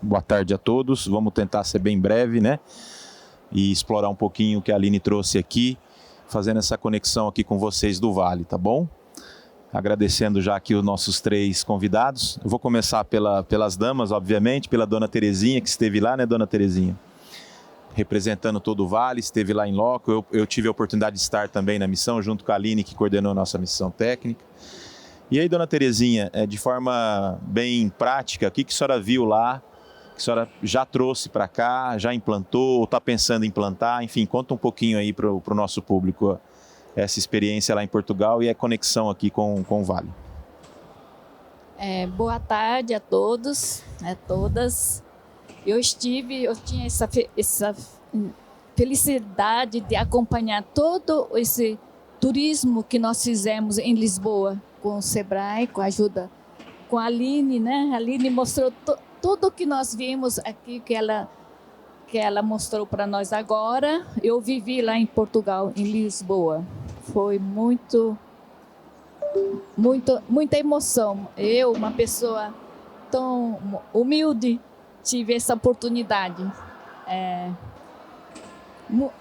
boa tarde a todos. Vamos tentar ser bem breve, né? E explorar um pouquinho o que a Aline trouxe aqui, fazendo essa conexão aqui com vocês do Vale, tá bom? Agradecendo já aqui os nossos 3 convidados. Eu vou começar pelas damas, obviamente, pela dona Terezinha, que esteve lá, né, dona Terezinha? Representando todo o Vale, esteve lá em loco. Eu tive a oportunidade de estar também na missão, junto com a Aline, que coordenou a nossa missão técnica. E aí, dona Terezinha, de forma bem prática, o que a senhora viu lá, que a senhora já trouxe para cá, já implantou, ou está pensando em implantar? Enfim, conta um pouquinho aí para o nosso público essa experiência lá em Portugal e a conexão aqui com o Vale. Boa tarde a todos, a todas. Eu tinha essa felicidade de acompanhar todo esse turismo que nós fizemos em Lisboa, com o Sebrae, com a ajuda, com a Aline, né? A Aline mostrou tudo o que nós vimos aqui, que ela mostrou para nós agora. Eu vivi lá em Portugal, em Lisboa. Foi muita emoção. Eu, uma pessoa tão humilde, tive essa oportunidade.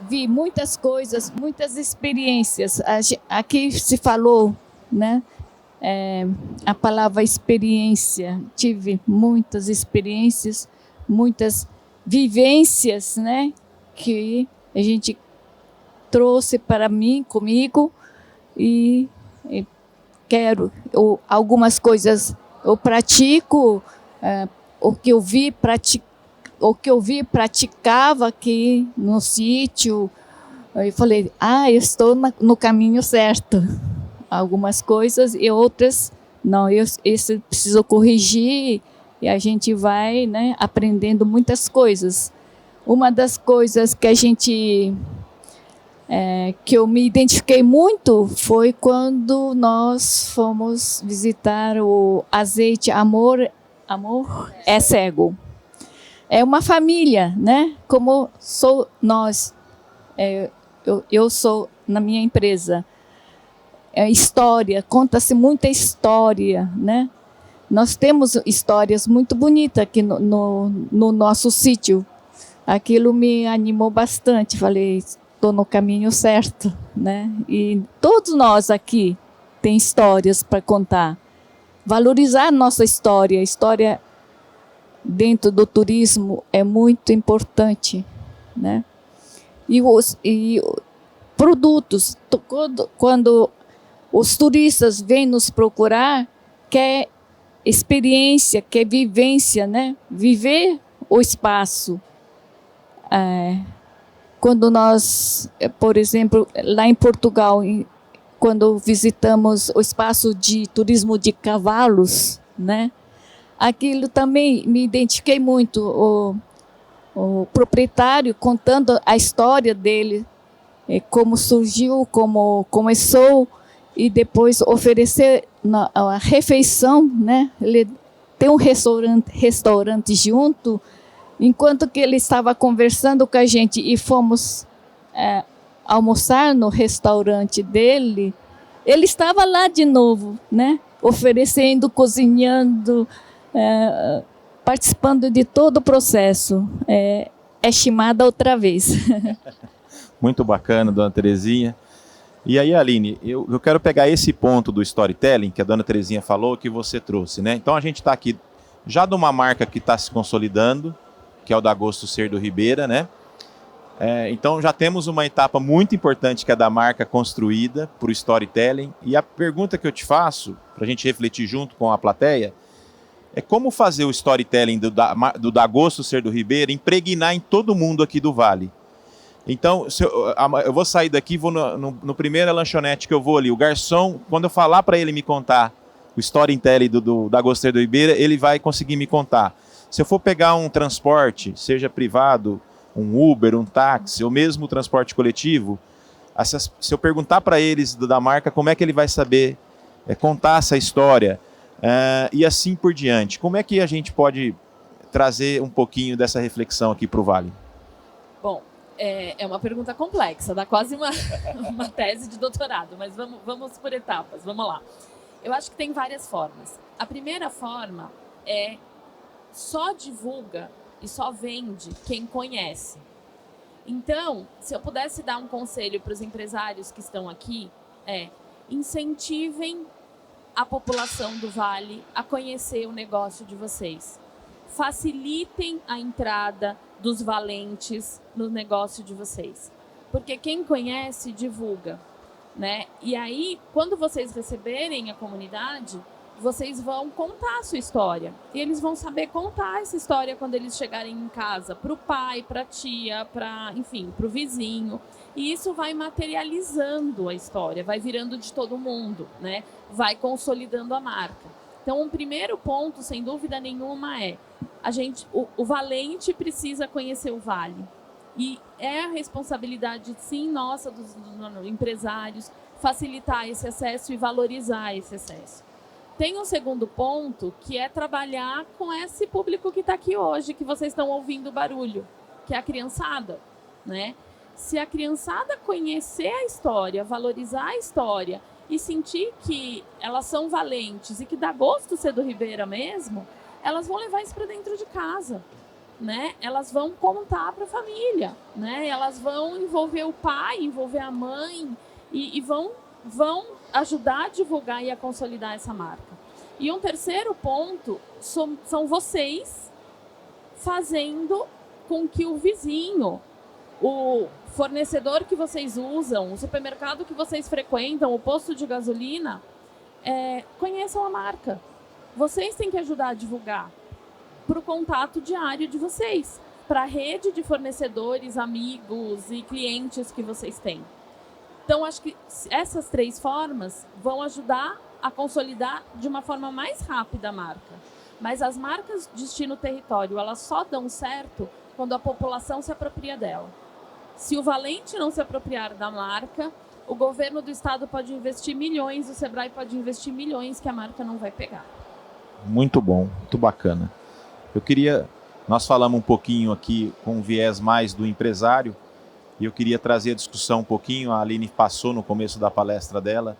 Vi muitas coisas, muitas experiências. Aqui se falou, né? A palavra experiência. Tive muitas experiências, muitas vivências, né? Que a gente trouxe para mim, comigo, e algumas coisas eu pratico, o que eu vi praticava aqui no sítio. Eu falei, eu estou no caminho certo. Algumas coisas e outras não, esse preciso corrigir, e a gente vai, né, aprendendo muitas coisas. Uma das coisas que eu me identifiquei muito foi quando nós fomos visitar o azeite Amor é Cego. É uma família, né? Como sou nós, eu sou na minha empresa. História, conta-se muita história, né? Nós temos histórias muito bonitas aqui no nosso sítio. Aquilo me animou bastante. Falei, estou no caminho certo, né? E todos nós aqui tem histórias para contar. Valorizar a nossa história. A história dentro do turismo é muito importante, né? E produtos, quando os turistas vêm nos procurar, quer experiência, quer vivência, né? Viver o espaço. Quando nós, por exemplo, lá em Portugal, quando visitamos o espaço de turismo de cavalos, né? Aquilo também me identifiquei muito. O proprietário contando a história dele, como surgiu, como começou, e depois oferecer a refeição, né? Ele tem um restaurante junto. Enquanto que ele estava conversando com a gente e fomos almoçar no restaurante dele, ele estava lá de novo, né? Oferecendo, cozinhando, participando de todo o processo. É chamada outra vez. Muito bacana, dona Terezinha. E aí, Aline, eu quero pegar esse ponto do storytelling que a dona Terezinha falou, que você trouxe, né? Então a gente está aqui já de uma marca que está se consolidando, que é o Dagosto Cerdo Ribeira, né? Então já temos uma etapa muito importante que é da marca construída por storytelling. E a pergunta que eu te faço, para a gente refletir junto com a plateia, é como fazer o storytelling do Dagosto Cerdo Ribeira impregnar em todo mundo aqui do Vale. Então, eu vou sair daqui, vou no primeira lanchonete que eu vou ali, o garçom, quando eu falar para ele me contar o storytelling do Dagosto Cerdo Ribeira, ele vai conseguir me contar. Se eu for pegar um transporte, seja privado, um Uber, um táxi, ou mesmo transporte coletivo, se eu perguntar para eles da marca como é que ele vai saber contar essa história, e assim por diante. Como é que a gente pode trazer um pouquinho dessa reflexão aqui para o Vale? Bom, é uma pergunta complexa, dá quase uma tese de doutorado, mas vamos por etapas, vamos lá. Eu acho que tem várias formas. A primeira forma é só divulga e só vende quem conhece. Então, se eu pudesse dar um conselho para os empresários que estão aqui, incentivem a população do Vale a conhecer o negócio de vocês. Facilitem a entrada dos valentes no negócio de vocês. Porque quem conhece, divulga, né? E aí, quando vocês receberem a comunidade, vocês vão contar a sua história. E eles vão saber contar essa história quando eles chegarem em casa, para o pai, para a tia, para o vizinho. E isso vai materializando a história, vai virando de todo mundo, né? Vai consolidando a marca. Então, um primeiro ponto, sem dúvida nenhuma, o valente precisa conhecer o Vale. E é a responsabilidade, sim, nossa, dos empresários, facilitar esse acesso e valorizar esse acesso. Tem um segundo ponto, que é trabalhar com esse público que está aqui hoje, que vocês estão ouvindo o barulho, que é a criançada, né? Se a criançada conhecer a história, valorizar a história e sentir que elas são valentes e que dá gosto ser do Ribeira mesmo, elas vão levar isso para dentro de casa, né? Elas vão contar para a família, né? Elas vão envolver o pai, envolver a mãe e vão ajudar a divulgar e a consolidar essa marca. E um terceiro ponto são vocês fazendo com que o vizinho, o fornecedor que vocês usam, o supermercado que vocês frequentam, o posto de gasolina, conheçam a marca. Vocês têm que ajudar a divulgar para o contato diário de vocês, para a rede de fornecedores, amigos e clientes que vocês têm. Então, acho que essas 3 formas vão ajudar a consolidar de uma forma mais rápida a marca. Mas as marcas destino território, elas só dão certo quando a população se apropria dela. Se o valente não se apropriar da marca, o governo do estado pode investir milhões, o Sebrae pode investir milhões que a marca não vai pegar. Muito bom, muito bacana. Nós falamos um pouquinho aqui com um viés mais do empresário, e eu queria trazer a discussão um pouquinho, a Aline passou no começo da palestra dela,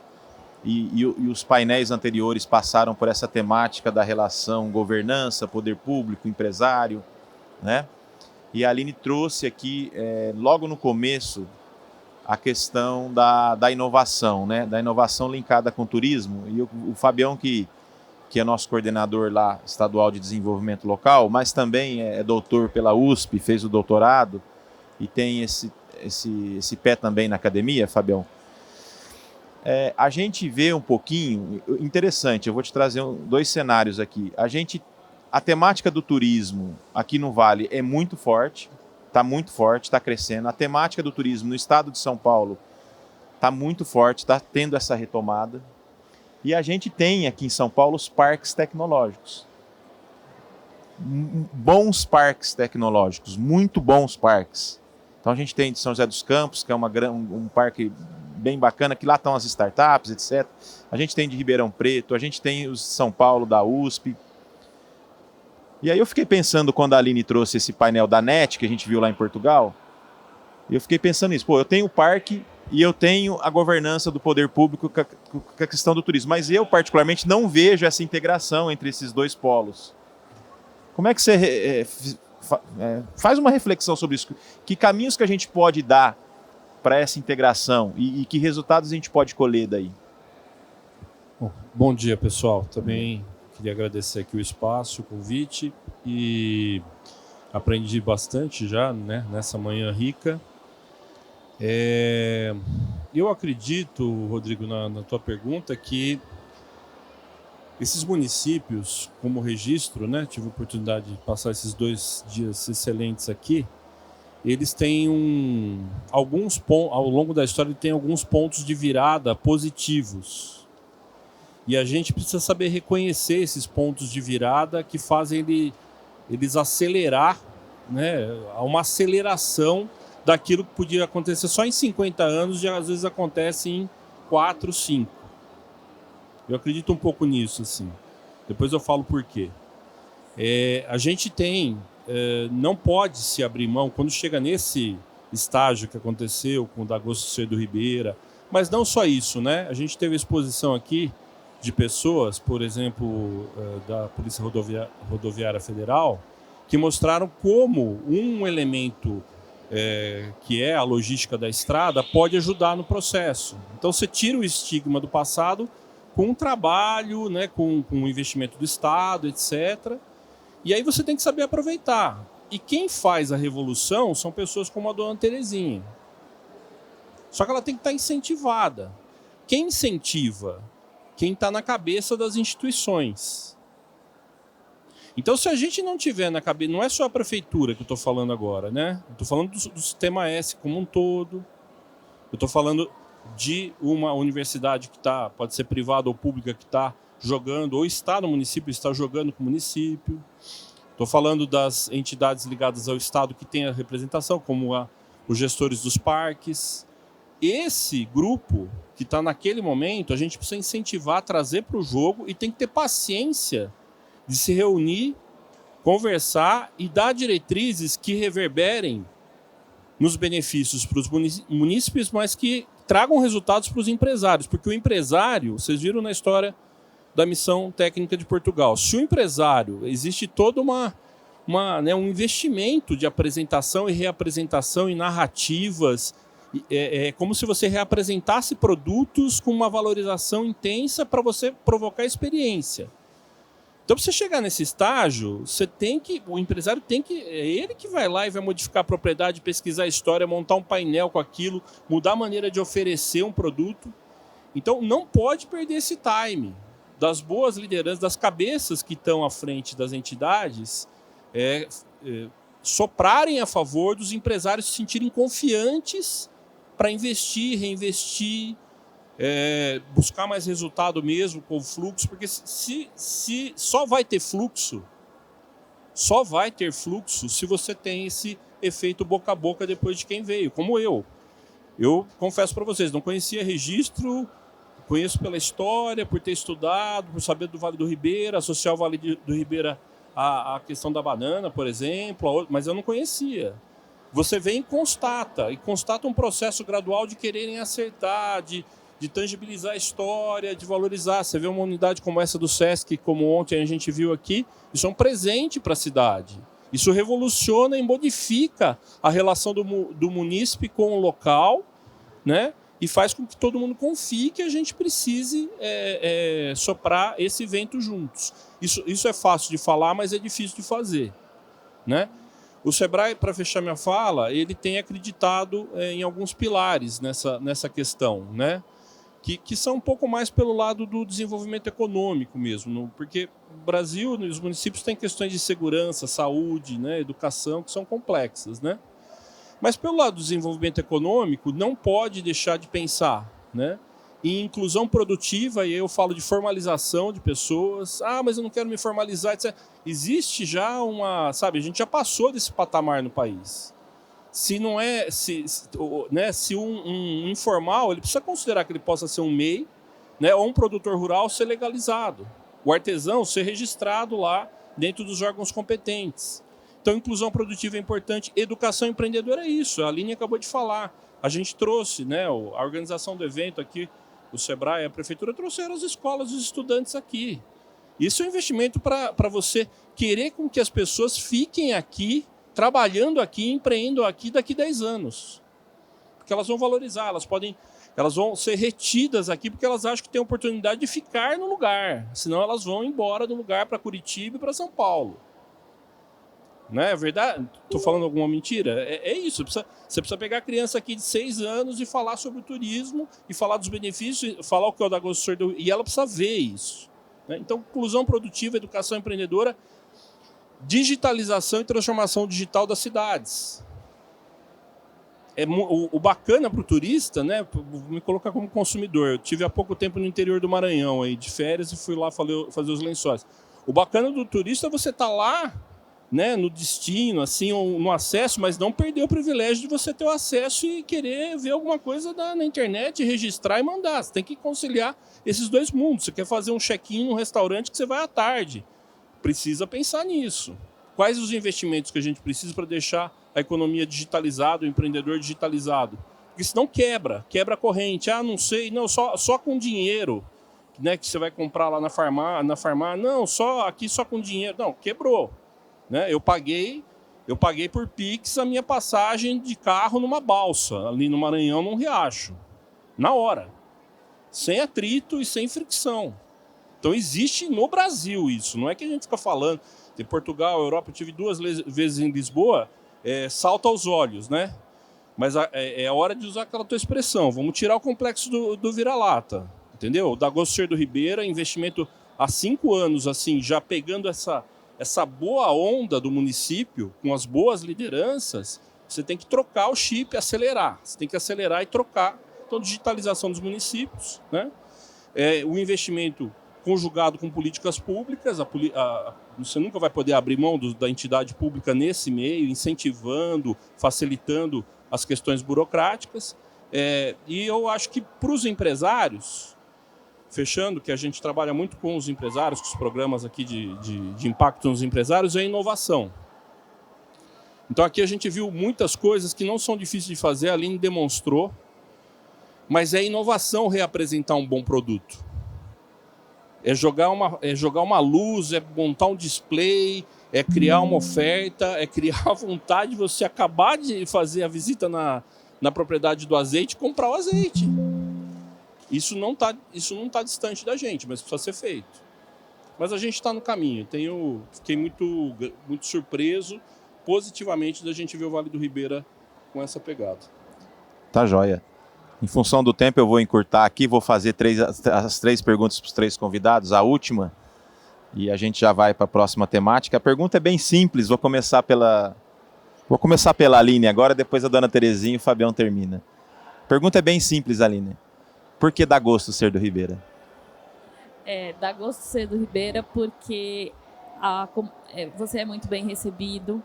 e os painéis anteriores passaram por essa temática da relação governança, poder público, empresário, né? E a Aline trouxe aqui, logo no começo, a questão da inovação, né? Da inovação linkada com o turismo, e o Fabião, que é nosso coordenador lá, estadual de desenvolvimento local, mas também é doutor pela USP, fez o doutorado, e tem esse pé também na academia, Fabião. A gente vê um pouquinho, interessante, eu vou te trazer 2 cenários aqui. A temática do turismo aqui no Vale é muito forte, está crescendo. A temática do turismo no estado de São Paulo está muito forte, está tendo essa retomada. E a gente tem aqui em São Paulo os parques tecnológicos. Bons parques tecnológicos, muito bons parques. Então a gente tem de São José dos Campos, que é um parque bem bacana, que lá estão as startups, etc. A gente tem de Ribeirão Preto, a gente tem os de São Paulo, da USP. E aí eu fiquei pensando, quando a Aline trouxe esse painel da NET, que a gente viu lá em Portugal, eu fiquei pensando nisso. Eu tenho o parque e eu tenho a governança do poder público com a questão do turismo, mas eu particularmente não vejo essa integração entre esses 2 polos. Como é que você faz uma reflexão sobre isso? Que caminhos que a gente pode dar para essa integração e que resultados a gente pode colher daí? Bom dia, pessoal. Também queria agradecer aqui o espaço, o convite, e aprendi bastante já, né, nessa manhã rica. Eu acredito, Rodrigo, na tua pergunta, que esses municípios, como registro, né, tive a oportunidade de passar esses 2 dias excelentes aqui, eles têm ao longo da história, tem alguns pontos de virada positivos. E a gente precisa saber reconhecer esses pontos de virada que fazem eles acelerar, né, uma aceleração daquilo que podia acontecer só em 50 anos, e às vezes acontece em 4, 5. Eu acredito um pouco nisso, assim. Depois eu falo por quê. A gente não pode se abrir mão, quando chega nesse estágio que aconteceu com o Dagosto Cedo Ribeira, mas não só isso, né? A gente teve a exposição aqui de pessoas, por exemplo, da Polícia Rodoviária Federal, que mostraram como um elemento que é a logística da estrada pode ajudar no processo. Então você tira o estigma do passado com um trabalho, né, com o investimento do Estado, etc. E aí você tem que saber aproveitar. E quem faz a revolução são pessoas como a dona Terezinha. Só que ela tem que estar incentivada. Quem incentiva? Quem está na cabeça das instituições. Então, se a gente não tiver na cabeça... Não é só a prefeitura que eu estou falando agora, né? Eu estou falando do sistema S como um todo. Eu estou falando de uma universidade que pode ser privada ou pública, que está jogando, ou está no município, está jogando com o município. Estou falando das entidades ligadas ao Estado que têm a representação, como os gestores dos parques. Esse grupo que está naquele momento, a gente precisa incentivar, trazer para o jogo e tem que ter paciência de se reunir, conversar e dar diretrizes que reverberem nos benefícios para os munícipes, mas que tragam resultados para os empresários. Porque o empresário, vocês viram na história da missão técnica de Portugal, se o empresário, existe todo um investimento de apresentação e reapresentação e narrativas. É como se você reapresentasse produtos com uma valorização intensa para você provocar experiência. Então, para você chegar nesse estágio, o empresário é ele que vai lá e vai modificar a propriedade, pesquisar a história, montar um painel com aquilo, mudar a maneira de oferecer um produto. Então, não pode perder esse time das boas lideranças, das cabeças que estão à frente das entidades, soprarem a favor dos empresários se sentirem confiantes para investir, reinvestir, buscar mais resultado mesmo com o fluxo, porque se só vai ter fluxo se você tem esse efeito boca a boca depois de quem veio, como eu. Eu confesso para vocês, não conhecia registro, conheço pela história, por ter estudado, por saber do Vale do Ribeira, associar o Vale do Ribeira à questão da banana, por exemplo, mas eu não conhecia. Você vem e constata um processo gradual de quererem acertar, de tangibilizar a história, de valorizar. Você vê uma unidade como essa do SESC, como ontem a gente viu aqui, isso é um presente para a cidade. Isso revoluciona e modifica a relação do munícipe com o local, né? E faz com que todo mundo confie que a gente precise soprar esse vento juntos. Isso é fácil de falar, mas é difícil de fazer, né? O Sebrae, para fechar minha fala, ele tem acreditado em alguns pilares nessa questão, né? Que são um pouco mais pelo lado do desenvolvimento econômico mesmo, porque o Brasil e os municípios têm questões de segurança, saúde, né, educação, que são complexas, né? Mas pelo lado do desenvolvimento econômico, não pode deixar de pensar, né, em inclusão produtiva, e aí eu falo de formalização de pessoas. Mas eu não quero me formalizar, etc. Existe já a gente já passou desse patamar no país. Se um informal, ele precisa considerar que ele possa ser um MEI, né, ou um produtor rural ser legalizado. O artesão ser registrado lá dentro dos órgãos competentes. Então, inclusão produtiva é importante. Educação empreendedora é isso. A Aline acabou de falar. A gente trouxe, né, a organização do evento aqui, o Sebrae, a prefeitura, trouxeram as escolas, os estudantes aqui. Isso é um investimento para você querer com que as pessoas fiquem aqui, trabalhando aqui, empreendendo aqui daqui 10 anos. Porque elas vão valorizar, elas vão ser retidas aqui porque elas acham que tem a oportunidade de ficar no lugar. Senão elas vão embora do lugar para Curitiba e para São Paulo. Não é verdade? Estou falando alguma mentira? É isso. Você precisa pegar a criança aqui de 6 anos e falar sobre o turismo, e falar dos benefícios, falar o que é o da Agostinho, e ela precisa ver isso. Né? Então, inclusão produtiva, educação empreendedora, digitalização e transformação digital das cidades. O bacana para o turista, né? Vou me colocar como consumidor. Eu tive há pouco tempo no interior do Maranhão, aí, de férias, e fui lá fazer os lençóis. O bacana do turista é você estar lá, né, no destino, assim, ou no acesso, mas não perder o privilégio de você ter o acesso e querer ver alguma coisa na internet, registrar e mandar. Você tem que conciliar esses dois mundos. Você quer fazer um check-in num restaurante que você vai à tarde. Precisa pensar nisso. Quais os investimentos que a gente precisa para deixar a economia digitalizada, o empreendedor digitalizado? Porque senão quebra a corrente. Não sei, não, só com dinheiro. né, que você vai comprar lá na farmácia, não, aqui só com dinheiro. Não, quebrou. Né? Eu paguei por Pix a minha passagem de carro numa balsa, ali no Maranhão, num riacho. Na hora. Sem atrito e sem fricção. Então existe no Brasil isso. Não é que a gente fica falando de Portugal, Europa. Eu tive 2 vezes em Lisboa, salta aos olhos, né? Mas é hora de usar aquela tua expressão. Vamos tirar o complexo do vira-lata. Entendeu? Da Dagosto do Ribeira, investimento há 5 anos, assim, já pegando essa boa onda do município, com as boas lideranças, você tem que trocar o chip, acelerar. Você tem que acelerar e trocar. Então, digitalização dos municípios, né? O investimento conjugado com políticas públicas, você nunca vai poder abrir mão da entidade pública nesse meio, incentivando, facilitando as questões burocráticas. E eu acho que para os empresários, fechando, que a gente trabalha muito com os empresários, com os programas aqui de impacto nos empresários, é a inovação. Então aqui a gente viu muitas coisas que não são difíceis de fazer, a Aline demonstrou, mas é inovação reapresentar um bom produto. É jogar uma luz, é montar um display, é criar uma oferta, é criar a vontade de você acabar de fazer a visita na propriedade do azeite e comprar o azeite. Isso não tá distante da gente, mas precisa ser feito. Mas a gente está no caminho. Fiquei muito, muito surpreso positivamente da gente ver o Vale do Ribeira com essa pegada. Tá joia. Em função do tempo, eu vou encurtar aqui, vou fazer as 3 perguntas para os 3 convidados, a última, e a gente já vai para a próxima temática. A pergunta é bem simples, vou começar pela Aline agora, depois a dona Terezinha e o Fabião termina. A pergunta é bem simples, Aline. Por que Dagosto Ser do Ribeira? Dagosto Ser do Ribeira porque você é muito bem recebido,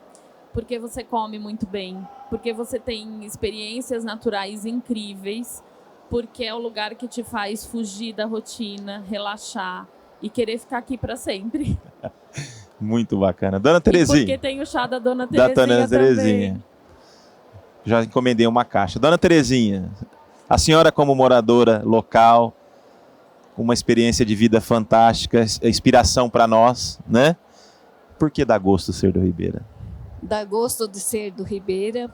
porque você come muito bem, porque você tem experiências naturais incríveis, porque é o lugar que te faz fugir da rotina, relaxar e querer ficar aqui para sempre. Muito bacana. Dona Terezinha. E porque tem o chá da Dona Terezinha também. Já encomendei uma caixa. Dona Terezinha, a senhora como moradora local, uma experiência de vida fantástica, inspiração para nós, né? Por que Dagosto Ser do Ribeira? Dagosto de Ser do Ribeira,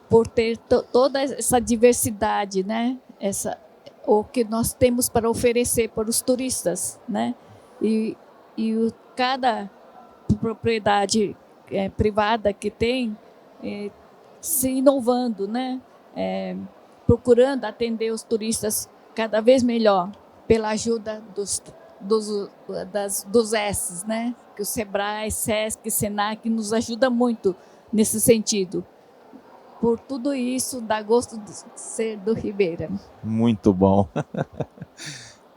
por ter toda essa diversidade, né? O que nós temos para oferecer para os turistas, né? E cada propriedade privada que tem, se inovando, né? Procurando atender os turistas cada vez melhor, pela ajuda dos S's, né? Que o Sebrae, Sesc, Senac nos ajuda muito nesse sentido. Por tudo isso, Dagosto de Ser do Ribeira. Muito bom.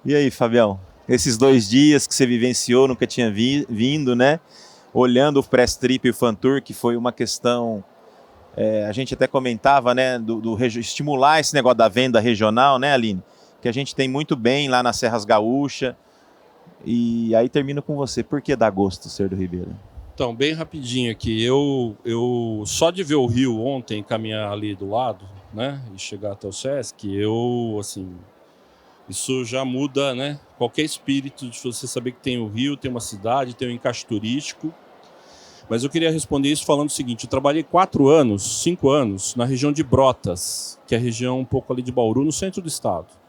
E aí, Fabião? Esses 2 dias que você vivenciou, nunca tinha vindo, né? Olhando o Press Trip e o Fan Tour, que foi uma questão... a gente até comentava, né? Estimular esse negócio da venda regional, né, Aline? Que a gente tem muito bem lá nas Serras Gaúcha. E aí termino com você. Por que Dagosto Ser do Ribeira? Então, bem rapidinho aqui. Eu só de ver o rio ontem, caminhar ali do lado, né, e chegar até o Sesc, isso já muda, né, qualquer espírito de você saber que tem o rio, tem uma cidade, tem um encaixe turístico. Mas eu queria responder isso falando o seguinte: eu trabalhei 5 anos, na região de Brotas, que é a região um pouco ali de Bauru, no centro do estado.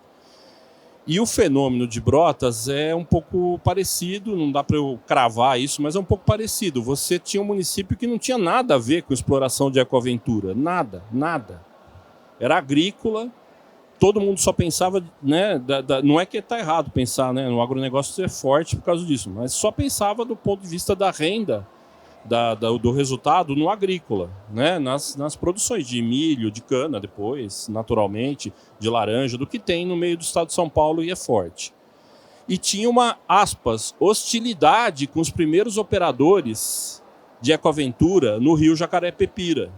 E o fenômeno de Brotas é um pouco parecido, não dá para eu cravar isso, mas é um pouco parecido. Você tinha um município que não tinha nada a ver com exploração de ecoaventura, nada. Era agrícola, todo mundo só pensava, né, não é que está errado pensar, né, no agronegócio ser forte por causa disso, mas só pensava do ponto de vista da renda, do resultado no agrícola, né? nas produções de milho, de cana depois, naturalmente, de laranja, do que tem no meio do estado de São Paulo e é forte. E tinha uma, aspas, hostilidade com os primeiros operadores de ecoaventura no rio Jacaré-Pepira.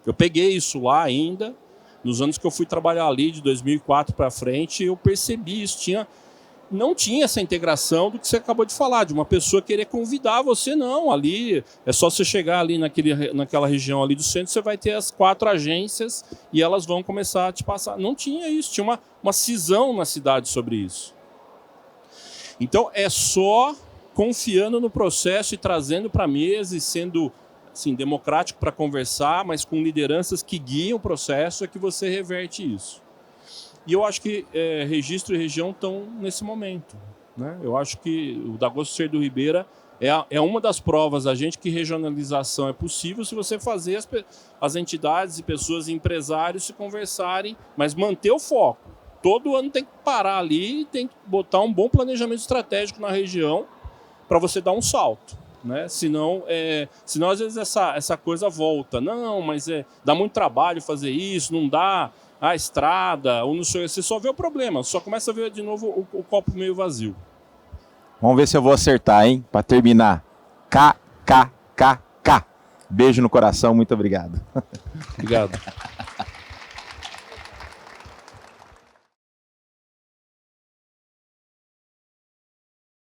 Eu peguei isso lá ainda, nos anos que eu fui trabalhar ali, de 2004 para frente, eu percebi isso, não tinha essa integração do que você acabou de falar, de uma pessoa querer convidar você, não. Ali é só você chegar ali naquela região ali do centro, você vai ter as 4 agências e elas vão começar a te passar. Não tinha isso, tinha uma cisão na cidade sobre isso. Então, é só confiando no processo e trazendo para a mesa e sendo assim, democrático para conversar, mas com lideranças que guiam o processo, é que você reverte isso. E eu acho que registro e região estão nesse momento, né? Eu acho que o Dagosto Cerdo Ribeira é uma das provas da gente que regionalização é possível se você fazer as entidades e pessoas e empresários se conversarem, mas manter o foco. Todo ano tem que parar ali e tem que botar um bom planejamento estratégico na região para você dar um salto, né? Senão, às vezes essa coisa volta. Não, mas dá muito trabalho fazer isso, não dá a estrada, ou não sei, você só vê o problema, só começa a ver de novo o copo meio vazio. Vamos ver se eu vou acertar, hein? Para terminar. KKKK. Beijo no coração, muito obrigado. Obrigado.